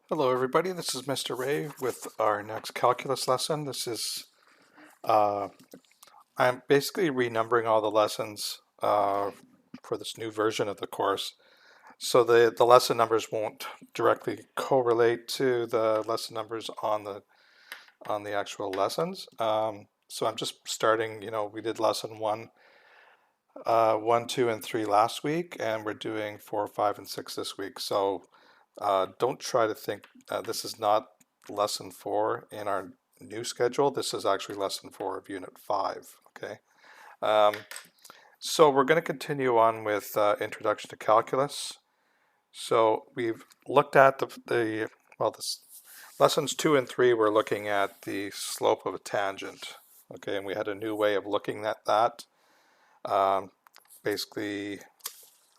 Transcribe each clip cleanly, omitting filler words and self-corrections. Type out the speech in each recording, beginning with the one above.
Hello everybody, this is Mr. Ray with our next calculus lesson. Uh, I'm basically renumbering all the lessons for this new version of the course. So the lesson numbers won't directly correlate to the lesson numbers on the actual lessons. So I'm just starting, we did lesson one, two, and three last week, and we're doing four, five, and six this week. So don't try to think this is not lesson four in our new schedule. This is actually lesson four of unit five. Okay. Um, so we're going to continue on with introduction to calculus. So we've looked at this lessons two and three. We're looking at the slope of a tangent. Okay, and we had a new way of looking at that. Um, Basically,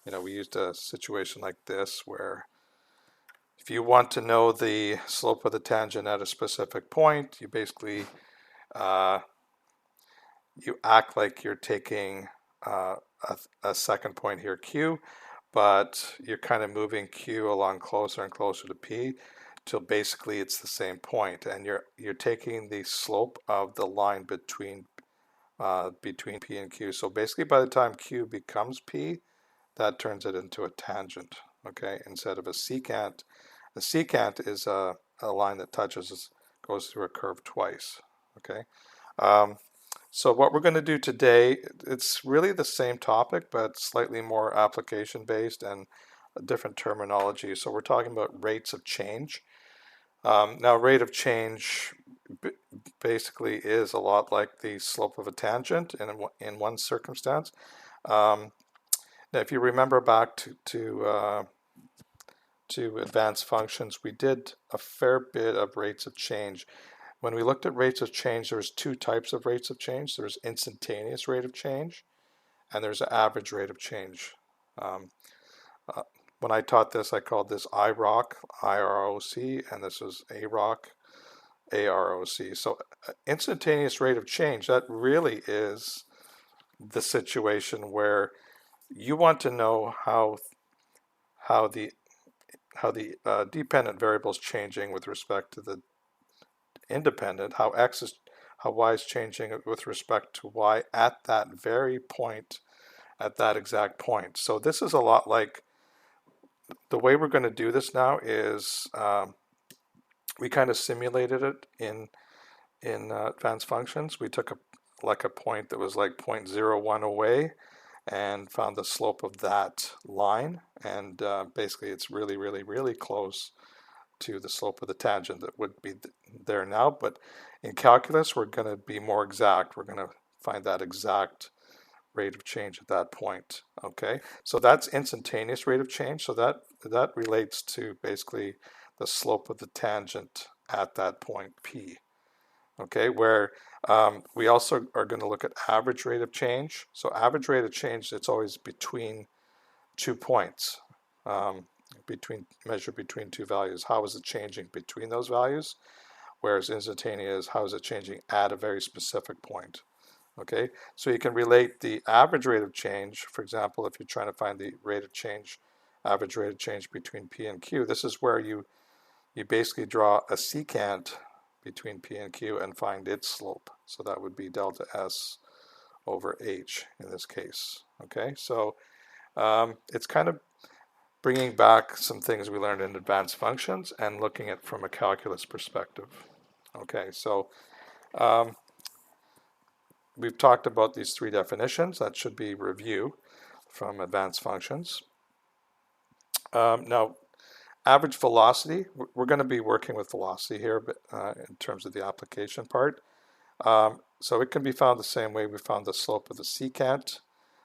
we used a situation like this where if you want to know the slope of the tangent at a specific point, you basically you act like you're taking a second point here, Q, but you're kind of moving Q along closer and closer to P till basically it's the same point, and you're taking the slope of the line between P and Q. So basically, by the time Q becomes P, that turns it into a tangent. Okay, instead of a secant. A secant is a line that goes through a curve twice. Okay. Um, so what we're going to do today, it's really the same topic, but slightly more application based and a different terminology. So we're talking about rates of change. Now, rate of change basically is a lot like the slope of a tangent in one circumstance. Um, Now, if you remember back to advanced functions, we did a fair bit of rates of change. When we looked at rates of change, there's two types of rates of change. There's instantaneous rate of change, and there's an average rate of change. Um, uh, when I taught this, I called this IROC, IROC, and this is AROC, AROC. So instantaneous rate of change, that really is the situation where you want to know how the dependent variable is changing with respect to the independent, how y is changing with respect to y at that very point, at that exact point. So this is a lot like the way we're going to do this now is we kind of simulated it in advanced functions. We took a point that was like 0.01 away and found the slope of that line, and basically it's really, really, really close to the slope of the tangent that would be there now. But in calculus, we're going to be more exact. We're going to find that exact rate of change at that point. Okay, so that's instantaneous rate of change. So that relates to basically the slope of the tangent at that point P. Okay, where we also are going to look at average rate of change. So average rate of change, it's always between 2 points, measured between two values. How is it changing between those values? Whereas instantaneous, how is it changing at a very specific point? Okay, so you can relate the average rate of change. For example, if you're trying to find the rate of change, average rate of change between P and Q, this is where you basically draw a secant between P and Q and find its slope. So that would be delta S over H in this case. Okay, so it's kind of bringing back some things we learned in advanced functions and looking at from a calculus perspective. Okay, so we've talked about these three definitions. That should be review from advanced functions. Now, average velocity, we're going to be working with velocity here, but in terms of the application part. So it can be found the same way we found the slope of the secant.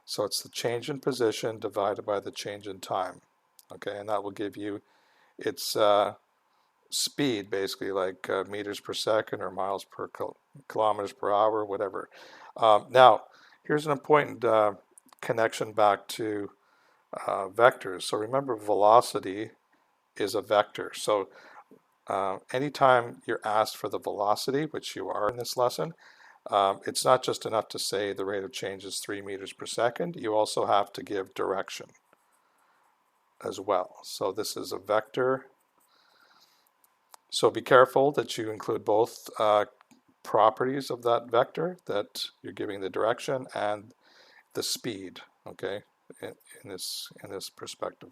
So it's the change in position divided by the change in time. Okay, and that will give you its speed, basically like meters per second or miles per kilometers per hour, whatever. Now, here's an important connection back to vectors. So remember, velocity is a vector. So anytime you're asked for the velocity, which you are in this lesson, it's not just enough to say the rate of change is 3 meters per second. You also have to give direction as well. So this is a vector, So be careful that you include both properties of that vector, that you're giving the direction and the speed, okay, in this perspective.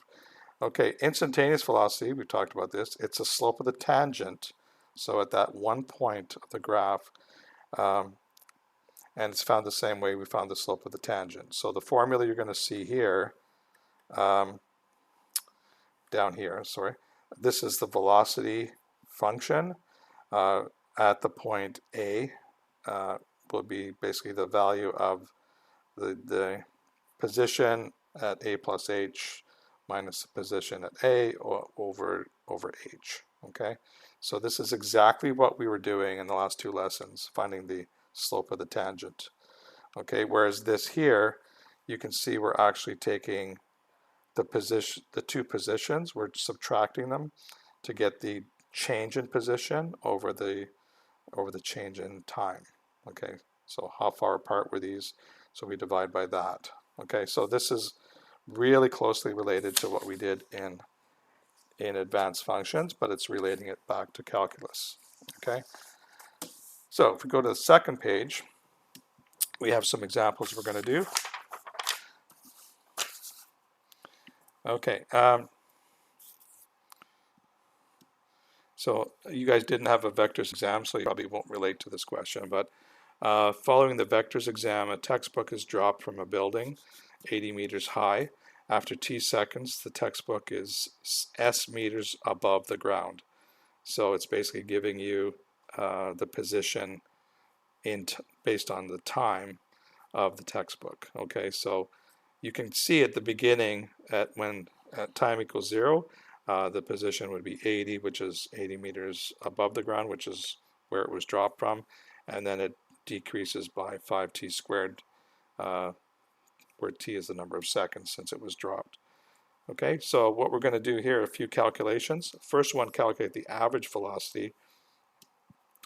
Okay, instantaneous velocity, we talked about this. It's a slope of the tangent. So at that one point of the graph, and it's found the same way we found the slope of the tangent. So the formula you're going to see here, down here, sorry, this is the velocity function at the point A, will be basically the value of the position at A plus H minus the position at A over H, okay? So this is exactly what we were doing in the last two lessons, finding the slope of the tangent, okay? Whereas this here, you can see we're actually taking the two positions, we're subtracting them to get the change in position over the change in time, okay? So how far apart were these? So we divide by that, okay? So this is really closely related to what we did in advanced functions, but it's relating it back to calculus, okay? So if we go to the second page, we have some examples we're going to do. Okay, so you guys didn't have a vectors exam, so you probably won't relate to this question, but following the vectors exam, a textbook is dropped from a building 80 meters high. After t seconds, the textbook is s meters above the ground. So it's basically giving you the position based on the time of the textbook. Okay, so you can see at the beginning when time equals 0, the position would be 80, which is 80 meters above the ground, which is where it was dropped from, and then it decreases by 5t squared, where t is the number of seconds since it was dropped. Okay, so what we're going to do here, a few calculations. First one, calculate the average velocity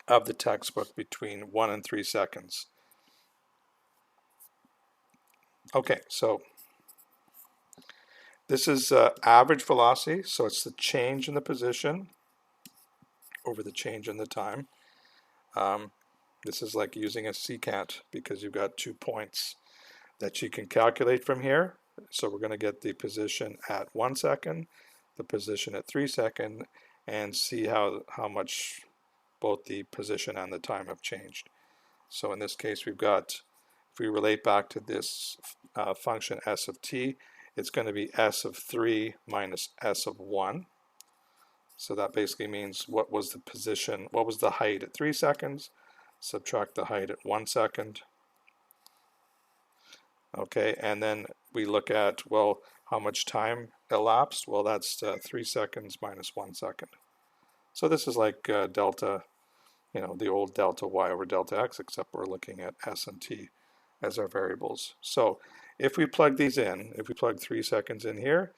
of the textbook between 1 and 3 seconds. Okay, so this is average velocity, so it's the change in the position over the change in the time. This is like using a secant because you've got 2 points that you can calculate from here. So we're going to get the position at 1 second, the position at 3 seconds, and see how much both the position and the time have changed. So in this case, we've got, if we relate back to this function s of t, it's going to be s of 3 minus s of 1. So that basically means what was the position, what was the height at 3 seconds, subtract the height at 1 second. Okay, and then we look at, well, how much time elapsed? Well, that's 3 seconds minus 1 second. So this is like delta, you know, the old delta y over delta x, except we're looking at s and t as our variables. So if we plug these in, if we plug 3 seconds in here,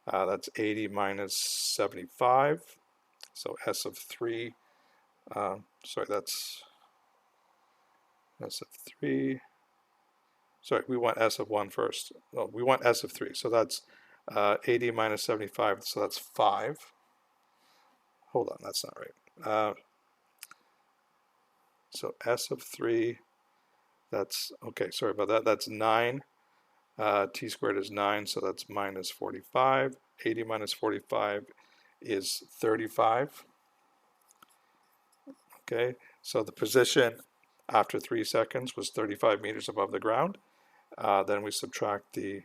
that's 80 minus 75. So s of 3, sorry, that's s of 3. Sorry, we want s of 1 first. Well, we want s of 3. So that's 80 minus 75, so that's 5. Hold on, that's not right. So s of 3, that's, okay, sorry about that. That's 9. T squared is 9, so that's minus 45. 80 minus 45 is 35. Okay, so the position after 3 seconds was 35 meters above the ground. Then we subtract the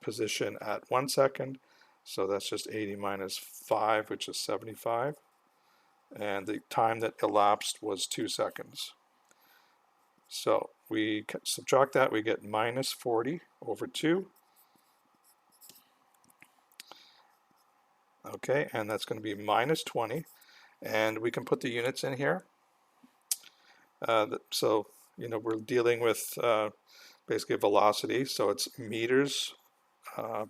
position at 1 second, so that's just 80 minus 5, which is 75. And the time that elapsed was 2 seconds. So we subtract that, we get minus 40 over 2. Okay, and that's going to be minus 20. And we can put the units in here. So, you know, we're dealing with basically a velocity, so it's meters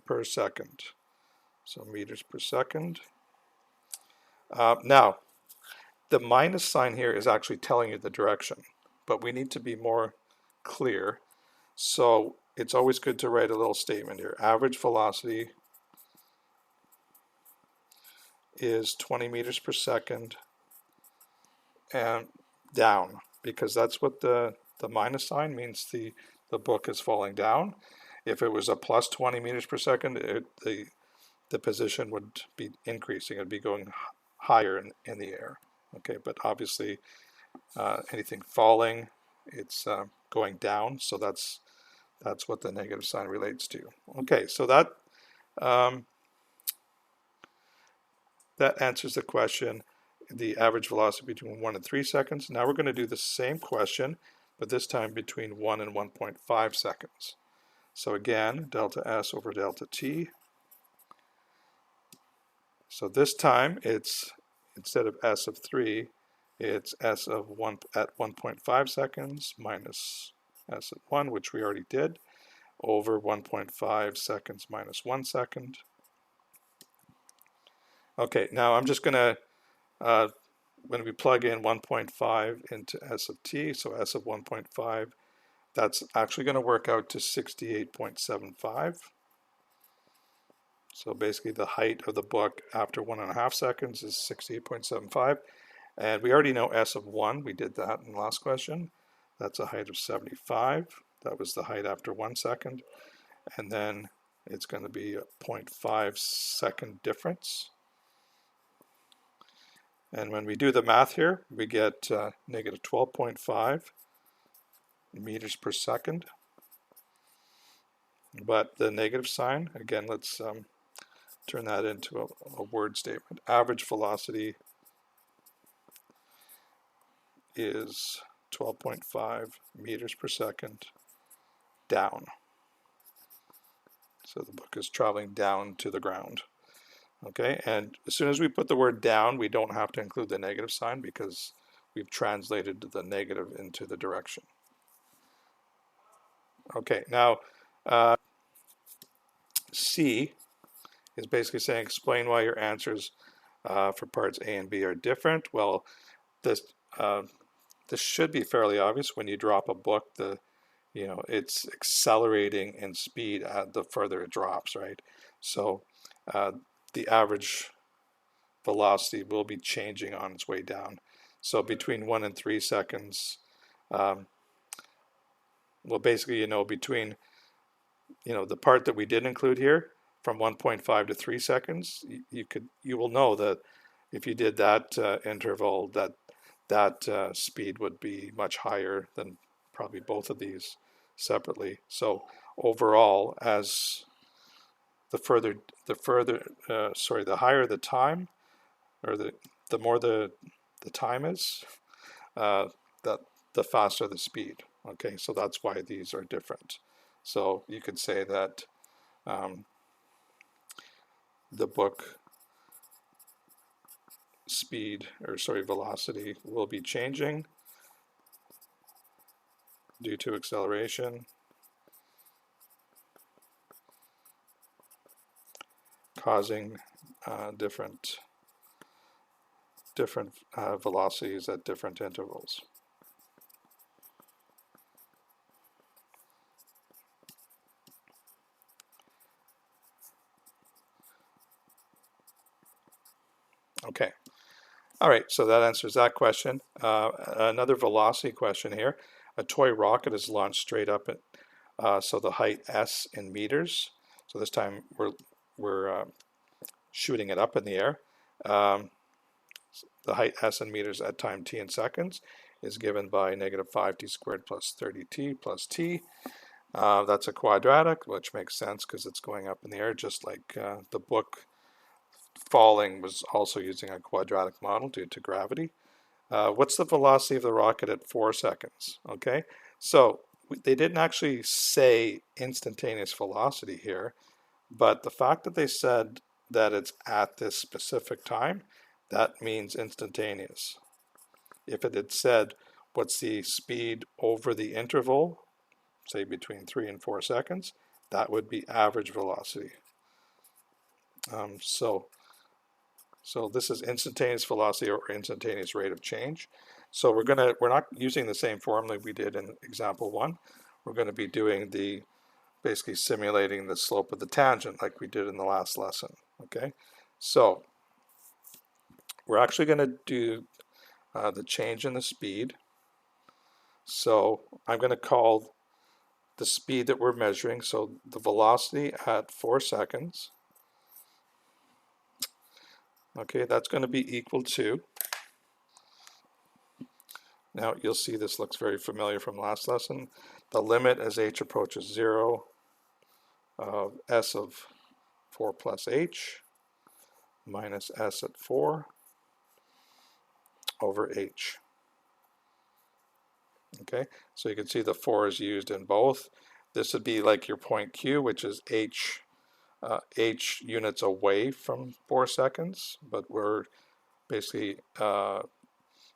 per second. So meters per second. Now, the minus sign here is actually telling you the direction, but we need to be more clear. So it's always good to write a little statement here. Average velocity is 20 meters per second and down, because that's what the minus sign means. The book is falling down. If it was a plus 20 meters per second, the position would be increasing. It'd be going higher in the air. Okay, but obviously anything falling, it's going down. So that's what the negative sign relates to. Okay, so that answers the question, the average velocity between 1 and 3 seconds. Now we're going to do the same question, but this time between 1 and 1.5 seconds. So again, delta S over delta T. So this time it's, instead of S of 3, it's S of 1 at 1.5 seconds minus S at 1, which we already did, over 1.5 seconds minus 1 second. Okay, now I'm just going to, when we plug in 1.5 into S of t, so S of 1.5, that's actually going to work out to 68.75. So basically the height of the book after 1.5 seconds is 68.75. And we already know S of 1, we did that in the last question. That's a height of 75. That was the height after 1 second. And then it's going to be a 0.5 second difference. And when we do the math here, we get negative 12.5 meters per second. But the negative sign, again, let's turn that into a word statement. Average velocity is 12.5 meters per second down. So the book is traveling down to the ground. Okay, and as soon as we put the word down, we don't have to include the negative sign because we've translated the negative into the direction. Okay, now C is basically saying explain why your answers for parts A and B are different. Well, this should be fairly obvious. When you drop a book, it's accelerating in speed the further it drops, right? So the average velocity will be changing on its way down. So between 1 and 3 seconds, well, basically, between, the part that we did include here, from 1.5 to 3 seconds, you will know that if you did that interval, that speed would be much higher than probably both of these separately. So overall, as the higher the time, or the more the time is, the faster the speed. Okay, so that's why these are different. So you could say that the book velocity will be changing due to acceleration, causing different velocities at different intervals. Okay, all right, so that answers that question. Another velocity question here. A toy rocket is launched straight up at, so the height S in meters. So this time we're shooting it up in the air. The height S in meters at time t in seconds is given by negative 5t squared plus 30t plus t. That's a quadratic, which makes sense because it's going up in the air, just like the book falling was also using a quadratic model due to gravity. What's the velocity of the rocket at 4 seconds? Okay, so they didn't actually say instantaneous velocity here, but the fact that they said that it's at this specific time, that means instantaneous. If it had said what's the speed over the interval, say between 3 and 4 seconds, that would be average velocity. So this is instantaneous velocity or instantaneous rate of change. So we're not using the same formula we did in example 1. We're going to be doing basically simulating the slope of the tangent like we did in the last lesson. Okay, so we're actually going to do the change in the speed. So I'm going to call the speed that we're measuring, so the velocity at 4 seconds. Okay, that's going to be equal to, now you'll see this looks very familiar from last lesson, the limit as h approaches 0 of s of 4 plus h minus s at 4 over h. Okay, so you can see the 4 is used in both. This would be like your point Q, which is h units away from 4 seconds, but we're basically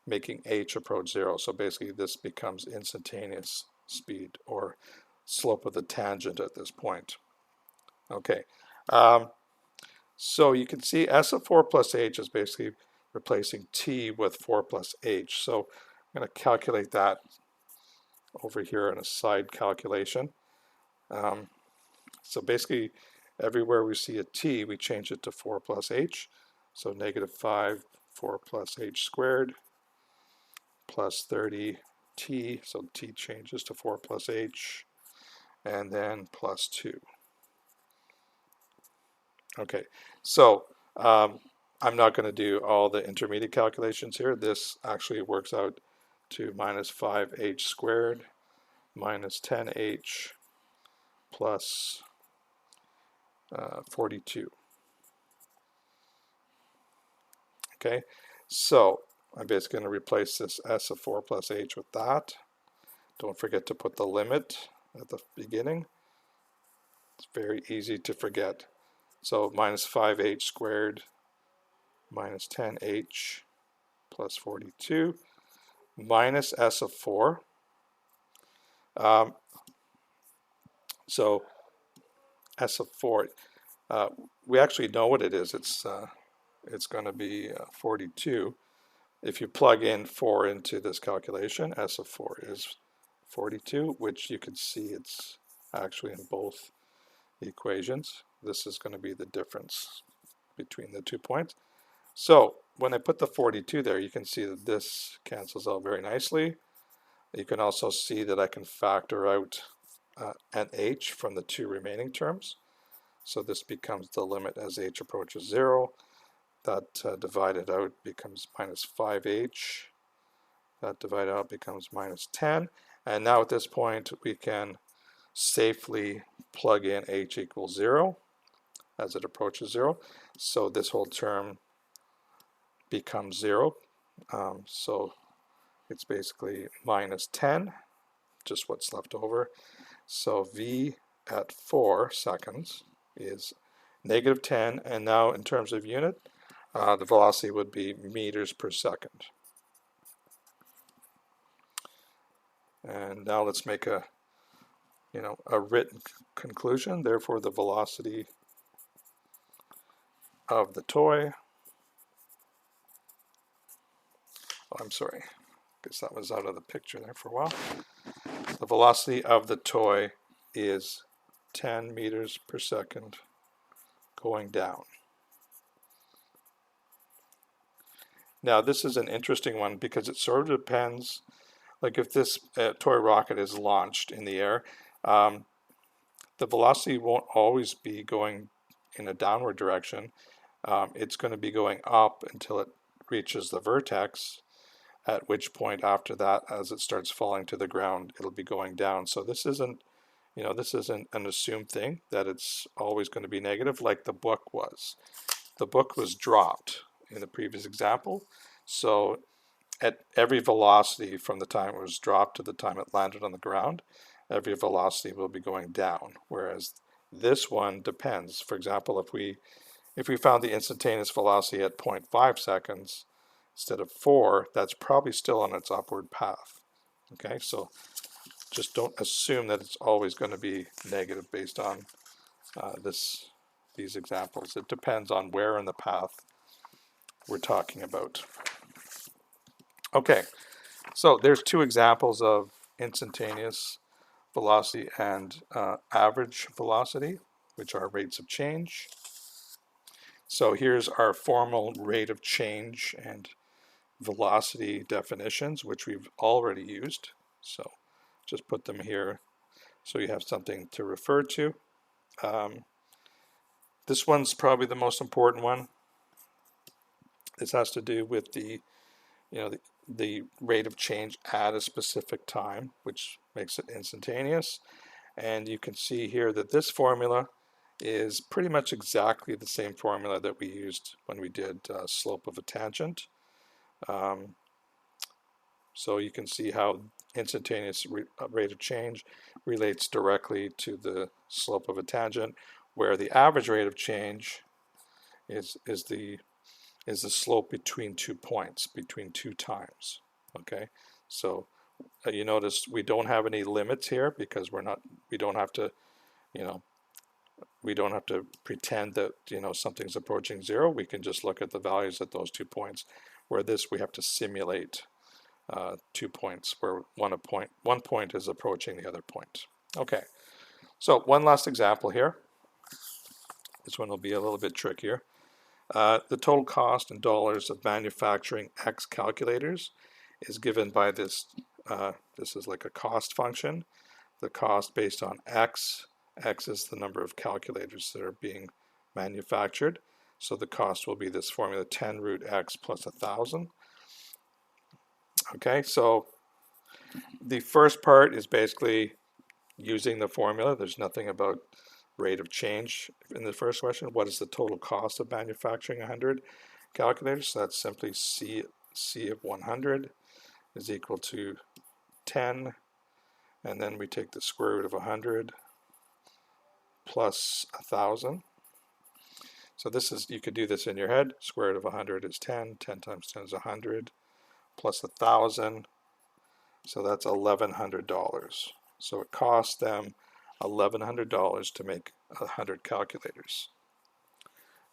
making h approach 0. So basically this becomes instantaneous speed or slope of the tangent at this point. Okay, so you can see s of 4 plus h is basically replacing t with 4 plus h. So I'm going to calculate that over here in a side calculation. So basically everywhere we see a t, we change it to 4 plus h. So negative 5, 4 plus h squared plus 30t, so t changes to 4 plus h, and then plus 2. Okay, so I'm not going to do all the intermediate calculations here. This actually works out to minus 5h squared minus 10h plus 42. Okay, so I'm basically going to replace this s of 4 plus h with that. Don't forget to put the limit at the beginning. It's very easy to forget. So minus 5h squared minus 10h plus 42 minus s of 4. So s of 4, we actually know what it is. It's going to be 42. If you plug in 4 into this calculation, s of 4 is 42, which you can see it's actually in both equations. This is going to be the difference between the 2 points. So when I put the 42 there, you can see that this cancels out very nicely. You can also see that I can factor out an h from the 2 remaining terms. So this becomes the limit as h approaches 0. That divided out becomes minus 5h. That divided out becomes minus 10. And now at this point, we can safely plug in h equals 0 as it approaches 0. So this whole term becomes 0. So it's basically minus 10, just what's left over. So v at 4 seconds is negative 10. And now in terms of unit, the velocity would be meters per second. And now let's make a written conclusion. Therefore, the velocity of the toy, I'm sorry, I guess that was out of the picture there for a while. The velocity of the toy is 10 meters per second going down. Now this is an interesting one because it sort of depends, like if this toy rocket is launched in the air, the velocity won't always be going in a downward direction. It's going to be going up until it reaches the vertex, at which point after that, as it starts falling to the ground, it'll be going down. So this isn't an assumed thing that it's always going to be negative like the book was. The book was dropped in the previous example. So at every velocity from the time it was dropped to the time it landed on the ground, every velocity will be going down, whereas this one depends. For example, if we found the instantaneous velocity at 0.5 seconds instead of 4, that's probably still on its upward path. Okay, so just don't assume that it's always going to be negative based on these examples. It depends on where in the path we're talking about. Okay, so there's 2 examples of instantaneous velocity and average velocity, which are rates of change. So here's our formal rate of change and velocity definitions, which we've already used. So just put them here so you have something to refer to. This one's probably the most important one. This has to do with the rate of change at a specific time, which makes it instantaneous. And you can see here that this formula is pretty much exactly the same formula that we used when we did slope of a tangent. So you can see how instantaneous rate of change relates directly to the slope of a tangent, where the average rate of change is the slope between 2 points, between 2 times. Okay, so you notice we don't have any limits here because we don't have to, we don't have to pretend that something's approaching 0. We can just look at the values at those 2 points. Where this we have to simulate 2 points where one point is approaching the other point. Okay, so one last example here. This one will be a little bit trickier. The total cost in dollars of manufacturing X calculators is given by this. This is like a cost function. The cost based on X. X is the number of calculators that are being manufactured. So the cost will be this formula, 10 root X plus 1,000. Okay, so the first part is basically using the formula. There's nothing about rate of change in the first question. What is the total cost of manufacturing 100 calculators? So that's simply C of 100 is equal to 10, and then we take the square root of 100 plus 1,000. So this is, you could do this in your head. Square root of 100 is 10. 10 times 10 is 100 plus 1,000. So that's $1,100. So it costs them $1,100 to make 100 calculators.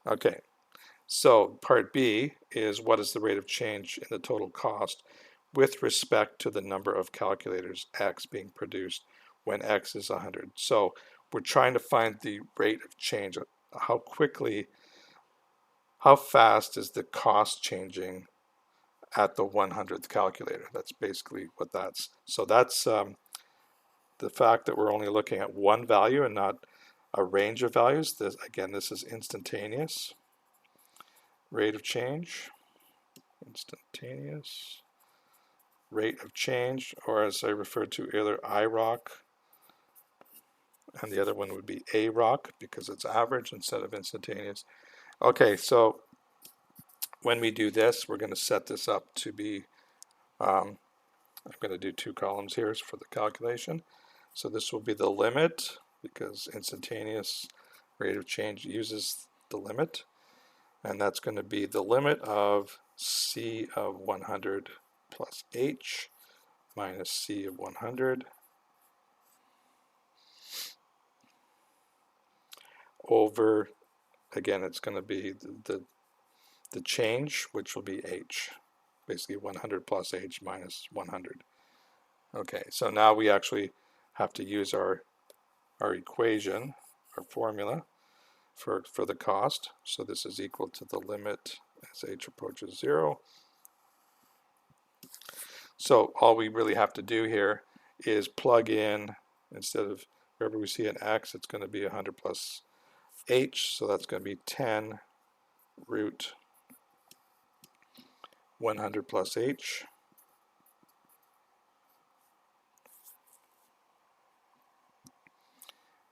Okay, so part B is what is the rate of change in the total cost with respect to the number of calculators X being produced when X is 100. So we're trying to find the rate of change, how fast is the cost changing at the 100th calculator. That's basically what that's. So that's the fact that we're only looking at one value and not a range of values. This is instantaneous rate of change. Instantaneous rate of change, or as I referred to earlier, IROC, and the other one would be AROC because it's average instead of instantaneous. Okay, so when we do this, we're going to set this up to be, I'm going to do 2 columns here for the calculation. So this will be the limit because instantaneous rate of change uses the limit, and that's going to be the limit of C of 100 plus H minus C of 100 over, again, it's going to be the change, which will be H, basically 100 plus H minus 100. Okay, so now we actually have to use our equation, our formula for the cost. So this is equal to the limit as H approaches 0. So all we really have to do here is plug in, instead of wherever we see an X, it's going to be 100 plus H. So that's going to be 10 root 100 plus H.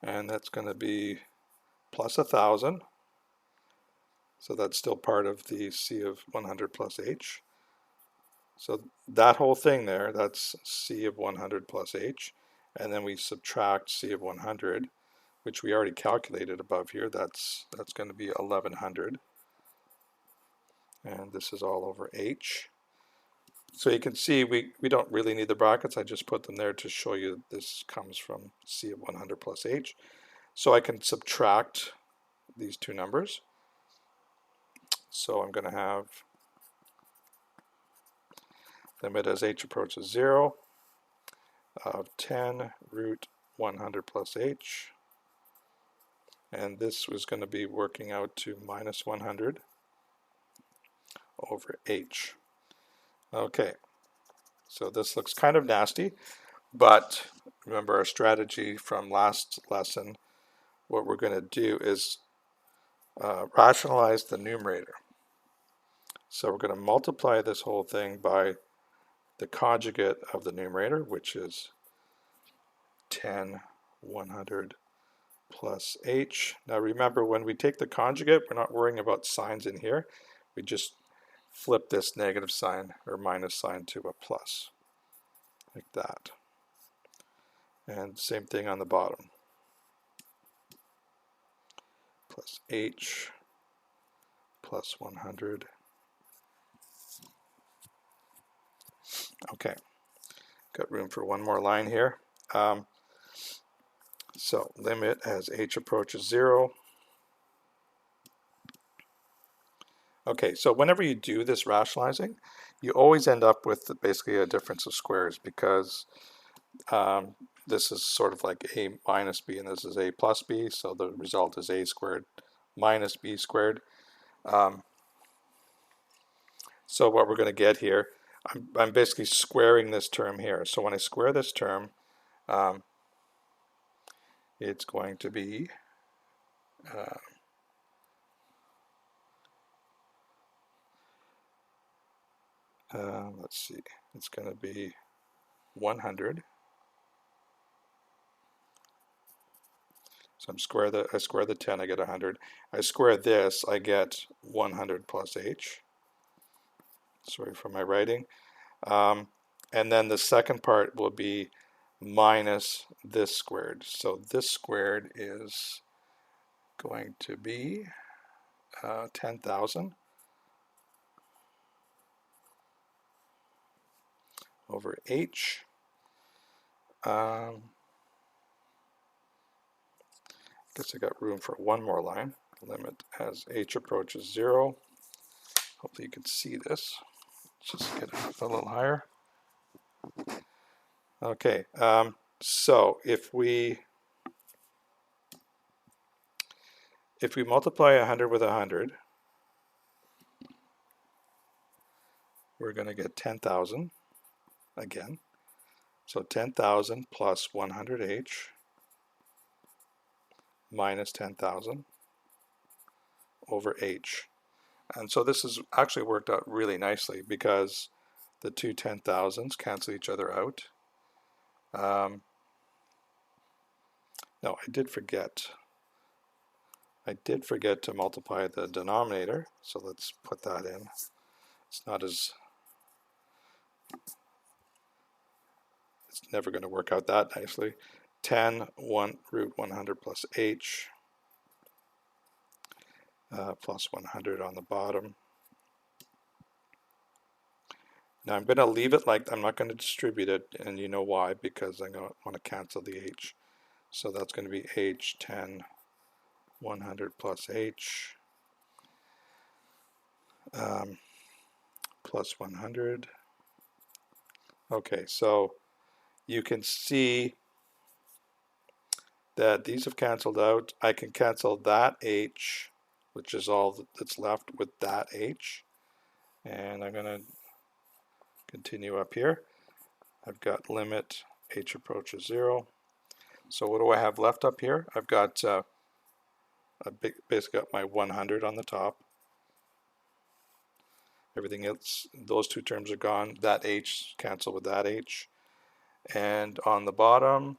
And that's going to be plus 1,000. So that's still part of the C of 100 plus H. So that whole thing there, that's C of 100 plus H. And then we subtract C of 100, which we already calculated above here. That's going to be 1,100. And this is all over H. So you can see we don't really need the brackets. I just put them there to show you this comes from C of 100 plus H. So I can subtract these two numbers. So I'm going to have limit as H approaches 0 of 10 root 100 plus H and this was going to be working out to minus 100 over h. Okay, so this looks kind of nasty, but remember our strategy from last lesson. What we're going to do is rationalize the numerator. So we're going to multiply this whole thing by the conjugate of the numerator, which is 10, 100 plus h. Now remember, when we take the conjugate, we're not worrying about signs in here. We just flip this negative sign or minus sign to a plus, like that. And same thing on the bottom. Plus h plus 100. Okay, got room for one more line here. So limit as h approaches 0. Okay, so whenever you do this rationalizing, you always end up with basically a difference of squares, because this is sort of like a minus b and this is a plus b, so the result is a squared minus b squared. So what we're going to get here, I'm basically squaring this term here. So when I square this term, it's going to be let's see, it's going to be 100. So I square the 10, I get 100. I square this, I get 100 plus h. Sorry for my writing. And then the second part will be minus this squared. So this squared is going to be 10,000 over h. I guess I got room for one more line. Limit as h approaches 0. Hopefully you can see this. Let's just get it a little higher. Okay, so if we multiply 100 with 100, we're going to get 10,000 again. So 10,000 plus 100h minus 10,000 over h. And so this has actually worked out really nicely, because the two 10,000s cancel each other out. No, I did forget to multiply the denominator, so let's put that in. It's never going to work out that nicely. 10 root 100 plus h plus 100 on the bottom. Now I'm going to leave it like, I'm not going to distribute it, and you know why, because I'm going to want to cancel the h. So that's going to be h 10 100 plus h plus 100. Okay, so you can see that these have canceled out. I can cancel that h, which is all that's left, with that h. And I'm going to continue up here. I've got limit h approaches 0. So what do I have left up here? I've got basically got my 100 on the top. Everything else, those two terms are gone. That h cancel with that h. And on the bottom,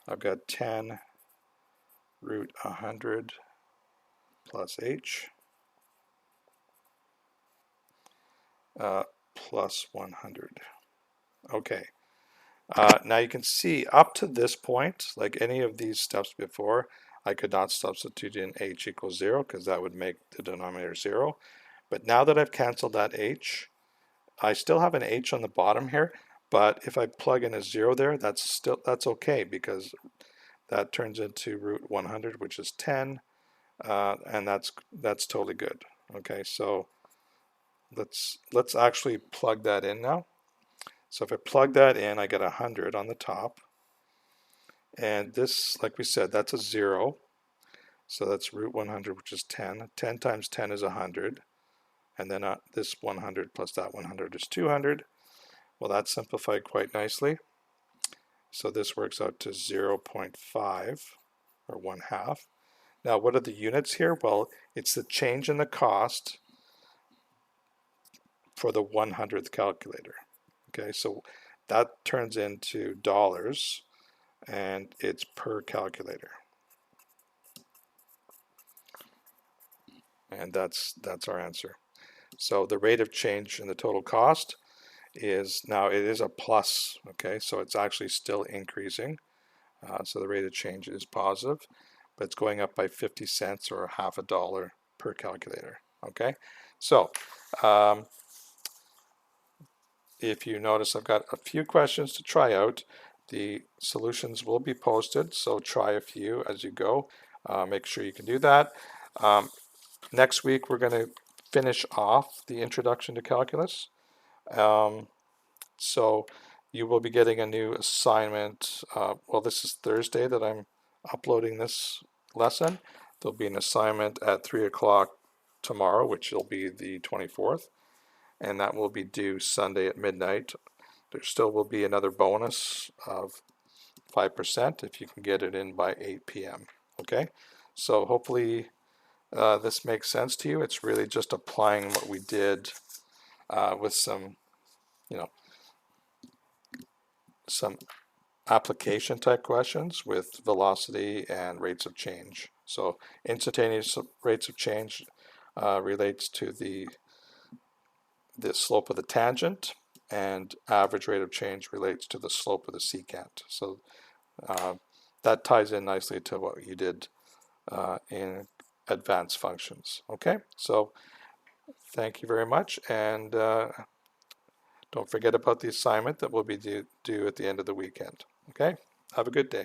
I've got 10 root 100 plus h plus 100. Okay. Now you can see up to this point, like any of these steps before, I could not substitute in h equals 0, because that would make the denominator 0. But now that I've canceled that h, I still have an h on the bottom here, but if I plug in a 0 there, that's okay, because that turns into root 100, which is 10, and that's totally good. Okay, so let's actually plug that in now. So if I plug that in, I get 100 on the top, and this, like we said, that's a 0. So that's root 100, which is 10. 10 times 10 is 100. And then this 100 plus that 100 is 200. Well, that's simplified quite nicely. So this works out to 0.5, or 1/2. Now, what are the units here? Well, it's the change in the cost for the 100th calculator. Okay, so that turns into dollars, and it's per calculator. And that's our answer. So the rate of change in the total cost is, now it is a plus, okay, so it's actually still increasing. So the rate of change is positive, but it's going up by 50 cents or $0.50 per calculator, okay? So if you notice, I've got a few questions to try out. The solutions will be posted, so try a few as you go. Make sure you can do that. Next week, we're going to finish off the introduction to calculus. So you will be getting a new assignment. Well, this is Thursday that I'm uploading this lesson. There'll be an assignment at 3 o'clock tomorrow, which will be the 24th, and that will be due Sunday at midnight. There still will be another bonus of 5% if you can get it in by 8 p.m. Okay, so hopefully this makes sense to you. It's really just applying what we did with some, some application type questions with velocity and rates of change. So instantaneous rates of change relates to the slope of the tangent, and average rate of change relates to the slope of the secant. So that ties in nicely to what you did in advanced functions. Okay, so thank you very much, and don't forget about the assignment that will be due at the end of the weekend. Okay, have a good day.